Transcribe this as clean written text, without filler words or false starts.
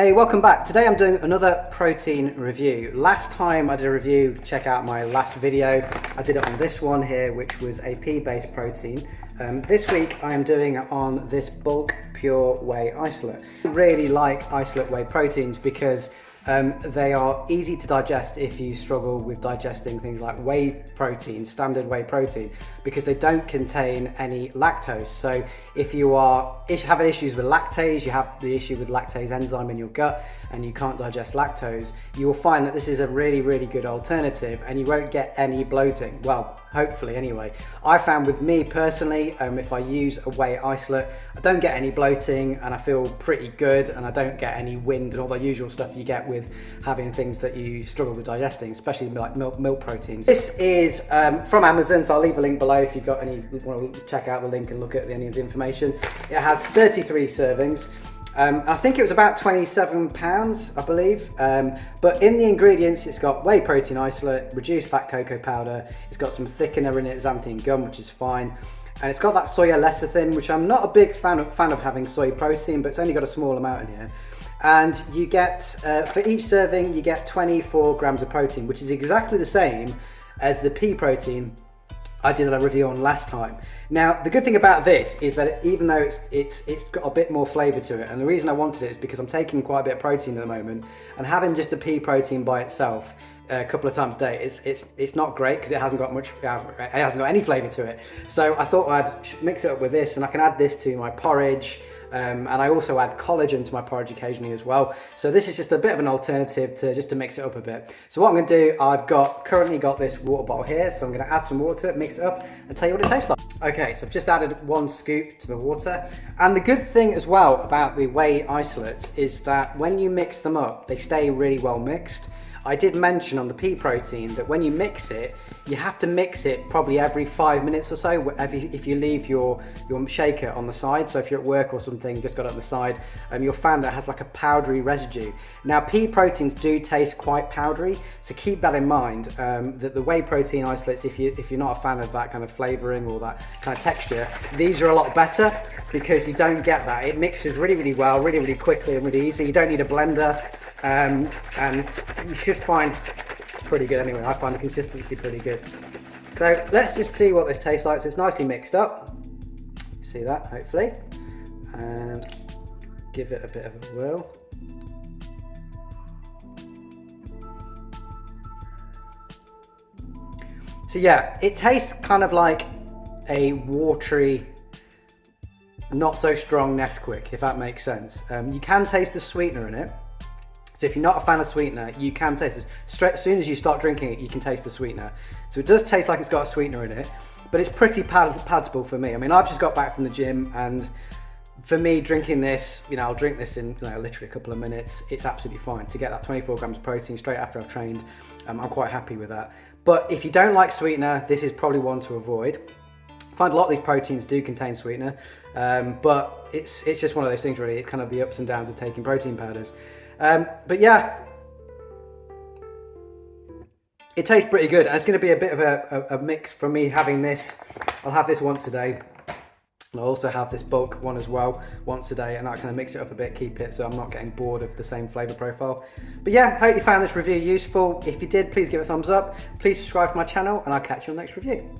Hey, welcome back. Today I'm doing another protein review. Last time I did a review, check out my last video. I did it on this one here, which was a pea-based protein. This week I am doing it on this Bulk Pure Whey Isolate. I really like isolate whey proteins because they are easy to digest if you struggle with digesting things like whey protein, standard whey protein, because they don't contain any lactose. So if you are having issues with lactase, you have the issue with lactase enzyme in your gut and you can't digest lactose, you will find that this is a really, really good alternative and you won't get any bloating. Well, hopefully anyway. I found with me personally, if I use a whey isolate, I don't get any bloating and I feel pretty good, and I don't get any wind and all the usual stuff you get with having things that you struggle with digesting, especially like milk proteins. This is from Amazon, so I'll leave a link below if you've got any, want to check out the link and look at any of the information. It has 33 servings. I think it was about £27, I believe. But in the ingredients, it's got whey protein isolate, reduced fat cocoa powder. It's got some thickener in it, xanthine gum, which is fine. And it's got that soya lecithin, which I'm not a big fan of having soy protein, but it's only got a small amount in here. And you get, for each serving, you get 24 grams of protein, which is exactly the same as the pea protein I did a review on last time. Now, the good thing about this is that even though it's got a bit more flavour to it, and the reason I wanted it is because I'm taking quite a bit of protein at the moment, and having just a pea protein by itself a couple of times a day, it's not great because it hasn't got any flavour to it. So I thought I'd mix it up with this, and I can add this to my porridge. And I also add collagen to my porridge occasionally as well. So this is just a bit of an alternative to mix it up a bit. So what I'm going to do, I've currently got this water bottle here, so I'm going to add some water to it, mix it up, and tell you what it tastes like. Okay, so I've just added 1 scoop to the water. And the good thing as well about the whey isolates is that when you mix them up, they stay really well mixed. I did mention on the pea protein that when you mix it, you have to mix it probably every 5 minutes or so if you leave your shaker on the side. So if you're at work or something, you just got it on the side, you'll find that it has like a powdery residue. Now, pea proteins do taste quite powdery, so keep that in mind, that the whey protein isolates, if you're not a fan of that kind of flavouring or that kind of texture, these are a lot better because you don't get that. It mixes really, really well, really, really quickly and really easy. You don't need a blender, and you should find it's pretty good anyway. I find the consistency pretty good. So let's just see what this tastes like. So it's nicely mixed up. See that, hopefully. And give it a bit of a whirl. So yeah, it tastes kind of like a watery, not so strong Nesquik, if that makes sense. You can taste the sweetener in it. So if you're not a fan of sweetener, you can taste it. As soon as you start drinking it, you can taste the sweetener. So it does taste like it's got a sweetener in it, but it's pretty palatable for me. I mean, I've just got back from the gym, and for me, drinking this, I'll drink this in literally a couple of minutes. It's absolutely fine to get that 24 grams of protein straight after I've trained. I'm quite happy with that. But if you don't like sweetener, this is probably one to avoid. I find a lot of these proteins do contain sweetener, but it's just one of those things really. It's kind of the ups and downs of taking protein powders. But yeah, it tastes pretty good, and it's going to be a bit of a mix for me having this. I'll have this once a day, and I'll also have this bulk one as well once a day, and I kind of mix it up a bit, keep it so I'm not getting bored of the same flavour profile. But yeah, hope you found this review useful. If you did, please give it a thumbs up. Please subscribe to my channel, and I'll catch you on the next review.